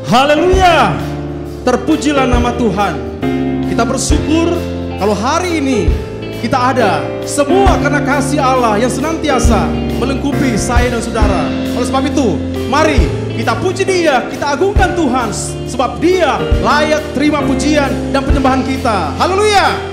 Haleluya. Terpujilah nama Tuhan. Kita bersyukur kalau hari ini kita ada semua karena kasih Allah yang senantiasa melengkapi saya dan saudara. Oleh sebab itu, mari kita puji Dia, kita agungkan Tuhan, sebab Dia layak terima pujian dan penyembahan kita. Haleluya.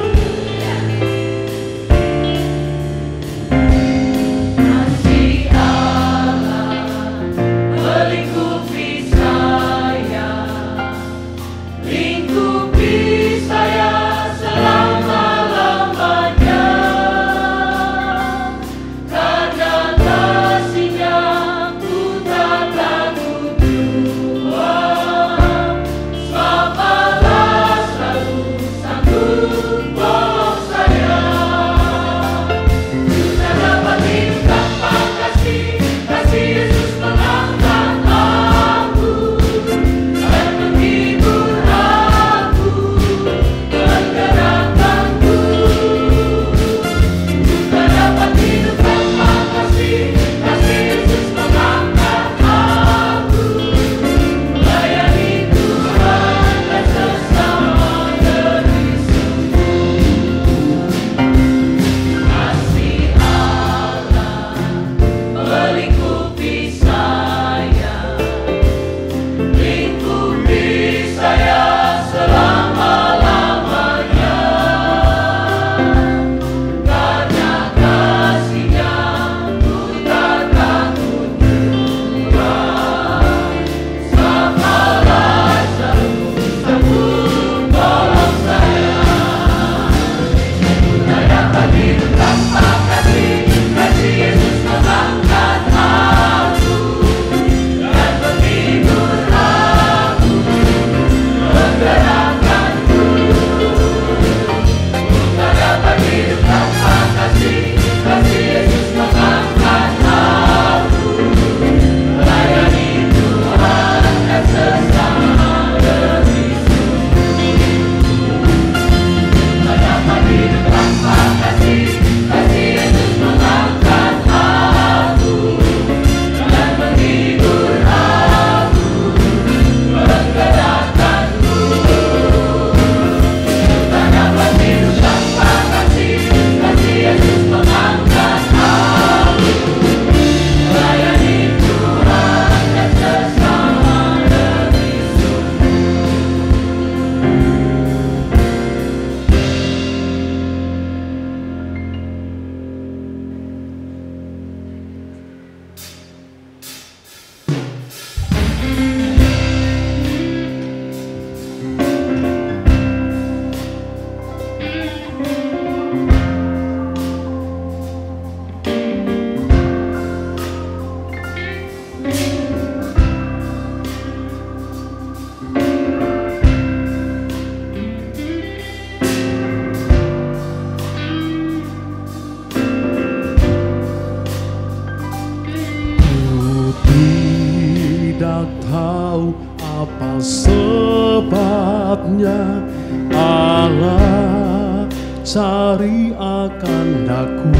Allah cari akan daku,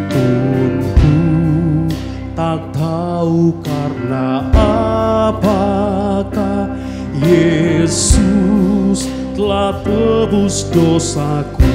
Tunku tak tahu karena apakah Yesus telah tebus dosaku.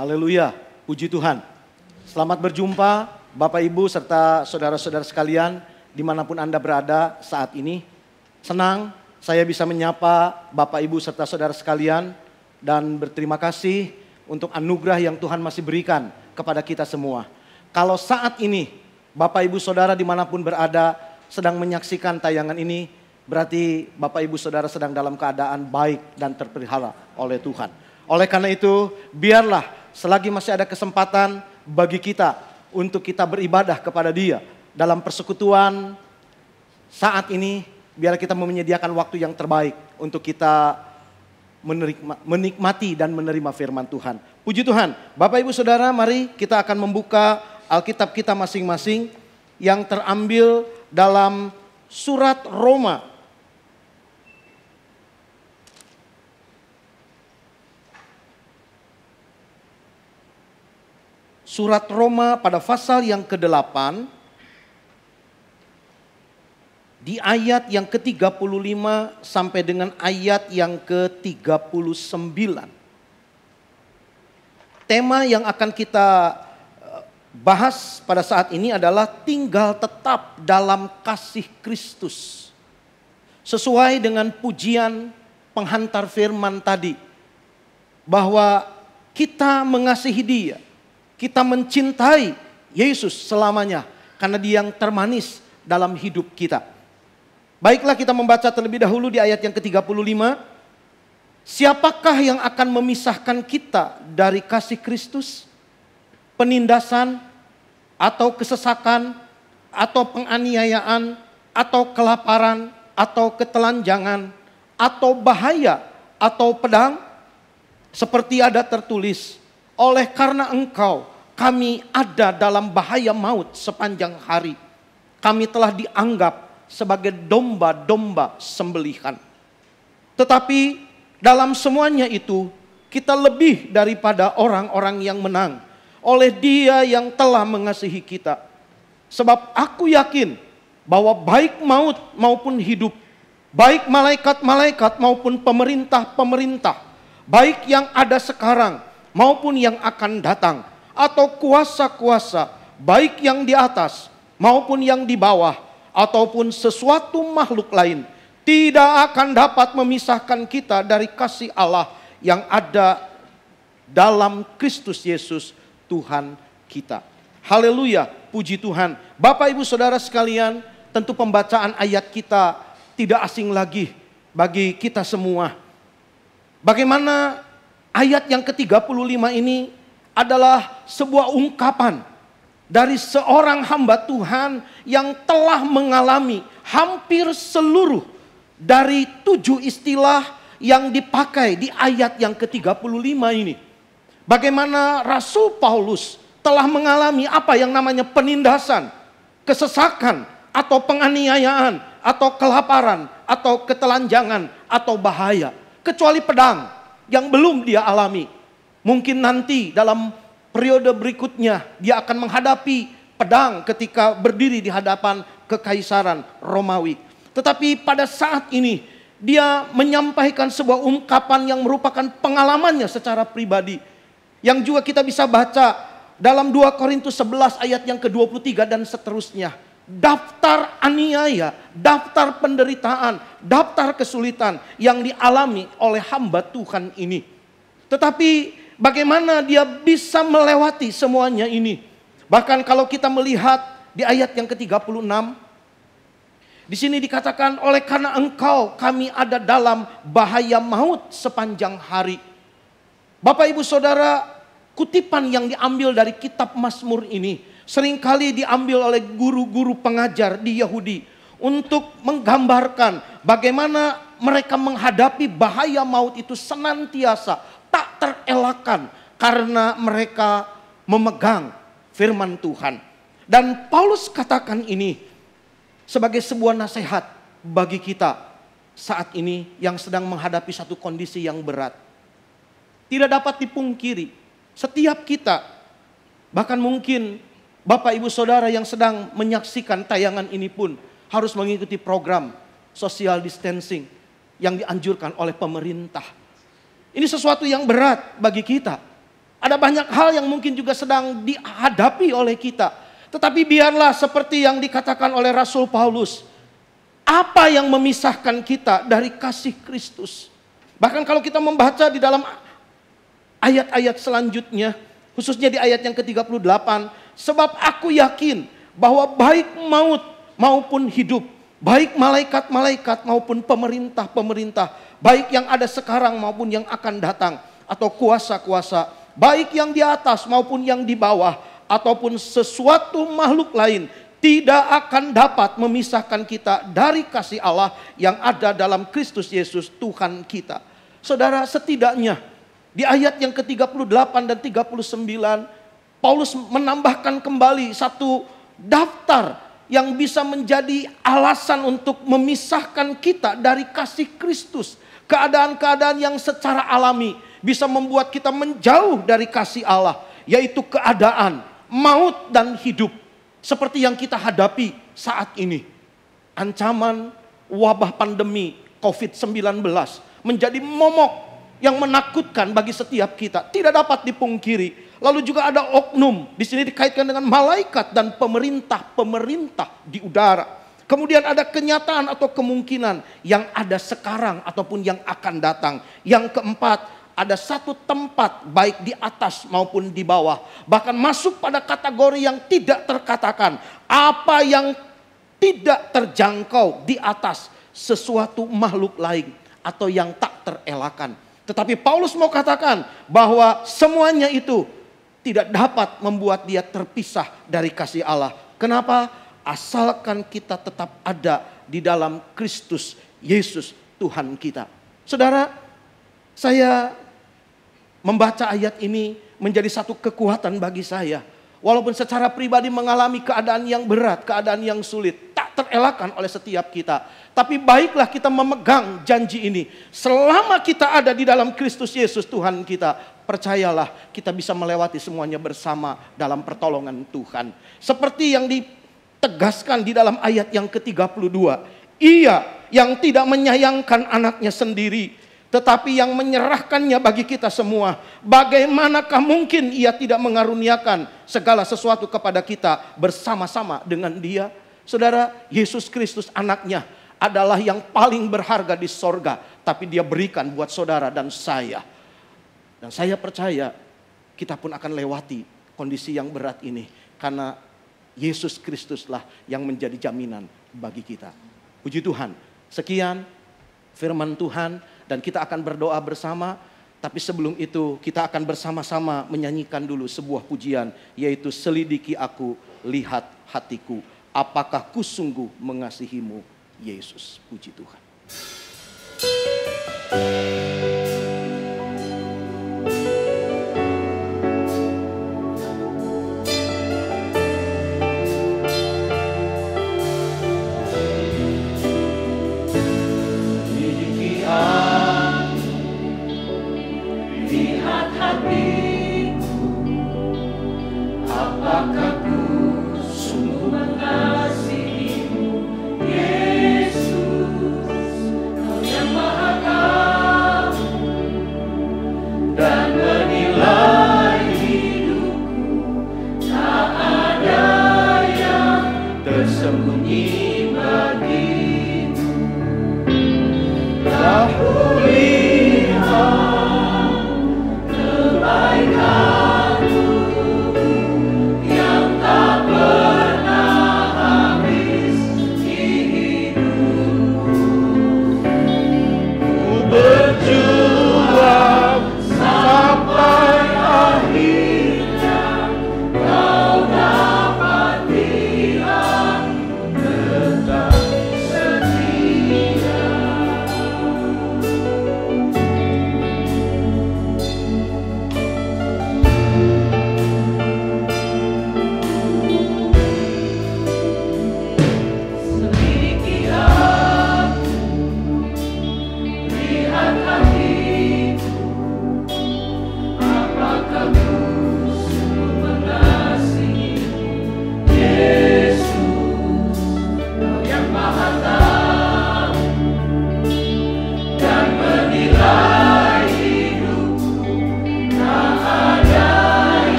Haleluya, puji Tuhan. Selamat berjumpa Bapak Ibu serta saudara-saudara sekalian dimanapun Anda berada saat ini. Senang saya bisa menyapa Bapak Ibu serta saudara sekalian dan berterima kasih untuk anugerah yang Tuhan masih berikan kepada kita semua. Kalau saat ini Bapak Ibu Saudara dimanapun berada sedang menyaksikan tayangan ini, berarti Bapak Ibu Saudara sedang dalam keadaan baik dan terpelihara oleh Tuhan. Oleh karena itu, biarlah selagi masih ada kesempatan bagi kita untuk kita beribadah kepada Dia dalam persekutuan saat ini, biar kita menyediakan waktu yang terbaik untuk kita menikmati dan menerima firman Tuhan. Puji Tuhan, Bapak Ibu Saudara, mari kita akan membuka Alkitab kita masing-masing yang terambil dalam surat Roma. Surat Roma pada pasal yang ke-8, di ayat yang ke-35 sampai dengan ayat yang ke-39. Tema yang akan kita bahas pada saat ini adalah tinggal tetap dalam kasih Kristus. Sesuai dengan pujian penghantar firman tadi, bahwa kita mengasihi Dia. Kita mencintai Yesus selamanya karena Dia yang termanis dalam hidup kita. Baiklah, kita membaca terlebih dahulu di ayat yang ke-35. Siapakah yang akan memisahkan kita dari kasih Kristus? Penindasan atau kesesakan atau penganiayaan atau kelaparan atau ketelanjangan atau bahaya atau pedang? Seperti ada tertulis, oleh karena Engkau kami ada dalam bahaya maut sepanjang hari. Kami telah dianggap sebagai domba-domba sembelihan. Tetapi dalam semuanya itu kita lebih daripada orang-orang yang menang oleh Dia yang telah mengasihi kita. Sebab aku yakin bahwa baik maut maupun hidup, baik malaikat-malaikat maupun pemerintah-pemerintah, baik yang ada sekarang maupun yang akan datang, atau kuasa-kuasa, baik yang di atas maupun yang di bawah, ataupun sesuatu makhluk lain, tidak akan dapat memisahkan kita dari kasih Allah yang ada dalam Kristus Yesus Tuhan kita. Haleluya, puji Tuhan. Bapak Ibu Saudara sekalian, tentu pembacaan ayat kita tidak asing lagi bagi kita semua. Bagaimana ayat yang ke-35 ini adalah sebuah ungkapan dari seorang hamba Tuhan yang telah mengalami hampir seluruh dari 7 istilah yang dipakai di ayat yang ke-35 ini. Bagaimana Rasul Paulus telah mengalami apa yang namanya penindasan, kesesakan, atau penganiayaan, atau kelaparan, atau ketelanjangan, atau bahaya. Kecuali pedang yang belum dia alami. Mungkin nanti dalam periode berikutnya dia akan menghadapi pedang ketika berdiri di hadapan kekaisaran Romawi. Tetapi pada saat ini dia menyampaikan sebuah ungkapan yang merupakan pengalamannya secara pribadi. Yang juga kita bisa baca dalam 2 Korintus 11 ayat yang ke-23 dan seterusnya. Daftar aniaya, daftar penderitaan, daftar kesulitan yang dialami oleh hamba Tuhan ini. Tetapi bagaimana dia bisa melewati semuanya ini? Bahkan kalau kita melihat di ayat yang ke-36, di sini dikatakan, oleh karena Engkau kami ada dalam bahaya maut sepanjang hari. Bapak Ibu Saudara, kutipan yang diambil dari kitab Mazmur ini seringkali diambil oleh guru-guru pengajar di Yahudi untuk menggambarkan bagaimana mereka menghadapi bahaya maut itu senantiasa tak terelakkan karena mereka memegang firman Tuhan. Dan Paulus katakan ini sebagai sebuah nasihat bagi kita saat ini yang sedang menghadapi satu kondisi yang berat. Tidak dapat dipungkiri, setiap kita, bahkan mungkin Bapak Ibu Saudara yang sedang menyaksikan tayangan ini pun harus mengikuti program social distancing yang dianjurkan oleh pemerintah. Ini sesuatu yang berat bagi kita. Ada banyak hal yang mungkin juga sedang dihadapi oleh kita. Tetapi biarlah seperti yang dikatakan oleh Rasul Paulus. Apa yang memisahkan kita dari kasih Kristus? Bahkan kalau kita membaca di dalam ayat-ayat selanjutnya, khususnya di ayat yang ke-38. Sebab aku yakin bahwa baik maut maupun hidup, baik malaikat-malaikat maupun pemerintah-pemerintah, baik yang ada sekarang maupun yang akan datang, atau kuasa-kuasa, baik yang di atas maupun yang di bawah, ataupun sesuatu makhluk lain, tidak akan dapat memisahkan kita dari kasih Allah yang ada dalam Kristus Yesus Tuhan kita. Saudara, setidaknya di ayat yang ke-38 dan 39, Paulus menambahkan kembali satu daftar yang bisa menjadi alasan untuk memisahkan kita dari kasih Kristus. Keadaan-keadaan yang secara alami bisa membuat kita menjauh dari kasih Allah, yaitu keadaan maut dan hidup. Seperti yang kita hadapi saat ini. Ancaman wabah pandemi COVID-19 menjadi momok yang menakutkan bagi setiap kita. Tidak dapat dipungkiri. Lalu juga ada oknum. Di sini dikaitkan dengan malaikat dan pemerintah-pemerintah di udara. Kemudian ada kenyataan atau kemungkinan yang ada sekarang ataupun yang akan datang. Yang keempat, ada satu tempat baik di atas maupun di bawah. Bahkan masuk pada kategori yang tidak terkatakan. Apa yang tidak terjangkau di atas sesuatu makhluk lain. Atau yang tak terelakkan. Tetapi Paulus mau katakan bahwa semuanya itu tidak dapat membuat dia terpisah dari kasih Allah. Kenapa? Asalkan kita tetap ada di dalam Kristus Yesus Tuhan kita. Saudara, saya membaca ayat ini menjadi satu kekuatan bagi saya. Walaupun secara pribadi mengalami keadaan yang berat, keadaan yang sulit, tak terelakkan oleh setiap kita. Tapi baiklah kita memegang janji ini. Selama kita ada di dalam Kristus Yesus Tuhan kita, percayalah kita bisa melewati semuanya bersama dalam pertolongan Tuhan. Seperti yang ditegaskan di dalam ayat yang ke-32. Ia yang tidak menyayangkan anaknya sendiri, tetapi yang menyerahkannya bagi kita semua. Bagaimanakah mungkin ia tidak mengaruniakan segala sesuatu kepada kita bersama-sama dengan dia? Saudara, Yesus Kristus anaknya adalah yang paling berharga di sorga. Tapi dia berikan buat saudara dan saya. Dan saya percaya kita pun akan lewati kondisi yang berat ini. Karena Yesus Kristuslah yang menjadi jaminan bagi kita. Puji Tuhan. Sekian firman Tuhan. Dan kita akan berdoa bersama. Tapi sebelum itu kita akan bersama-sama menyanyikan dulu sebuah pujian. Yaitu selidiki aku, lihat hatiku. Apakah ku sungguh mengasihimu, Yesus. Puji Tuhan.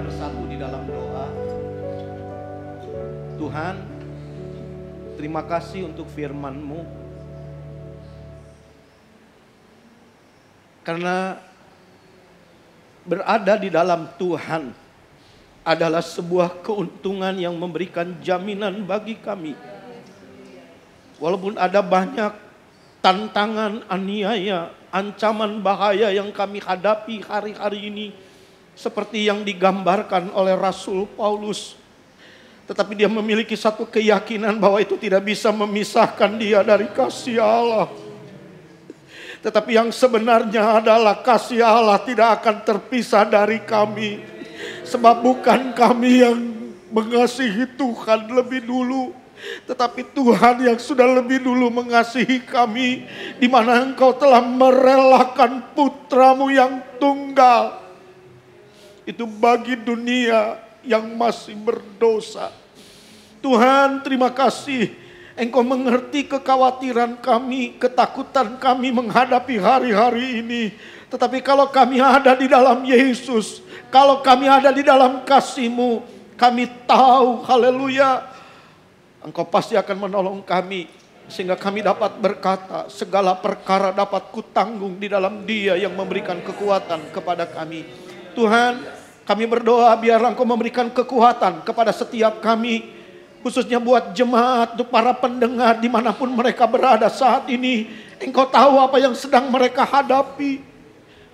bersatu di dalam doa. Tuhan, terima kasih untuk firman-Mu. Karena berada di dalam Tuhan adalah sebuah keuntungan yang memberikan jaminan bagi kami. Walaupun ada banyak tantangan, aniaya, ancaman bahaya yang kami hadapi hari-hari ini, seperti yang digambarkan oleh Rasul Paulus. Tetapi dia memiliki satu keyakinan bahwa itu tidak bisa memisahkan dia dari kasih Allah. Tetapi yang sebenarnya adalah kasih Allah tidak akan terpisah dari kami. Sebab bukan kami yang mengasihi Tuhan lebih dulu, tetapi Tuhan yang sudah lebih dulu mengasihi kami, di mana Engkau telah merelakan putra-Mu yang tunggal. Itu bagi dunia yang masih berdosa. Tuhan, terima kasih Engkau mengerti kekhawatiran kami, ketakutan kami menghadapi hari-hari ini. Tetapi kalau kami ada di dalam Yesus, kalau kami ada di dalam kasih-Mu, kami tahu, haleluya, Engkau pasti akan menolong kami. Sehingga kami dapat berkata, segala perkara dapat kutanggung di dalam Dia yang memberikan kekuatan kepada kami. Tuhan, kami berdoa biarlah Engkau memberikan kekuatan kepada setiap kami. Khususnya buat jemaat, untuk para pendengar dimanapun mereka berada saat ini. Engkau tahu apa yang sedang mereka hadapi.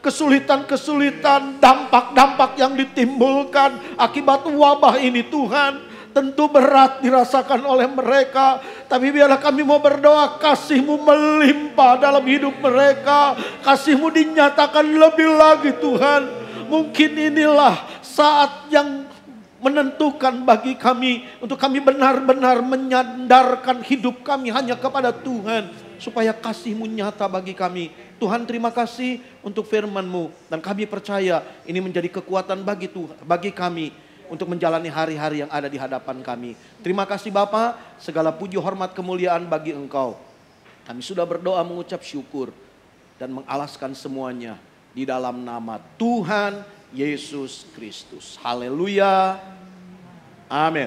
Kesulitan-kesulitan, dampak-dampak yang ditimbulkan akibat wabah ini Tuhan. Tentu berat dirasakan oleh mereka. Tapi biarlah kami mau berdoa, kasih-Mu melimpah dalam hidup mereka. Kasih-Mu dinyatakan lebih lagi Tuhan. Mungkin inilah saat yang menentukan bagi kami, untuk kami benar-benar menyandarkan hidup kami hanya kepada Tuhan, supaya kasih-Mu nyata bagi kami. Tuhan, terima kasih untuk firman-Mu, dan kami percaya ini menjadi kekuatan bagi kami untuk menjalani hari-hari yang ada di hadapan kami. Terima kasih Bapa, segala puji hormat kemuliaan bagi Engkau. Kami sudah berdoa mengucap syukur dan mengalaskan semuanya di dalam nama Tuhan Yesus Kristus. Haleluya. Amin.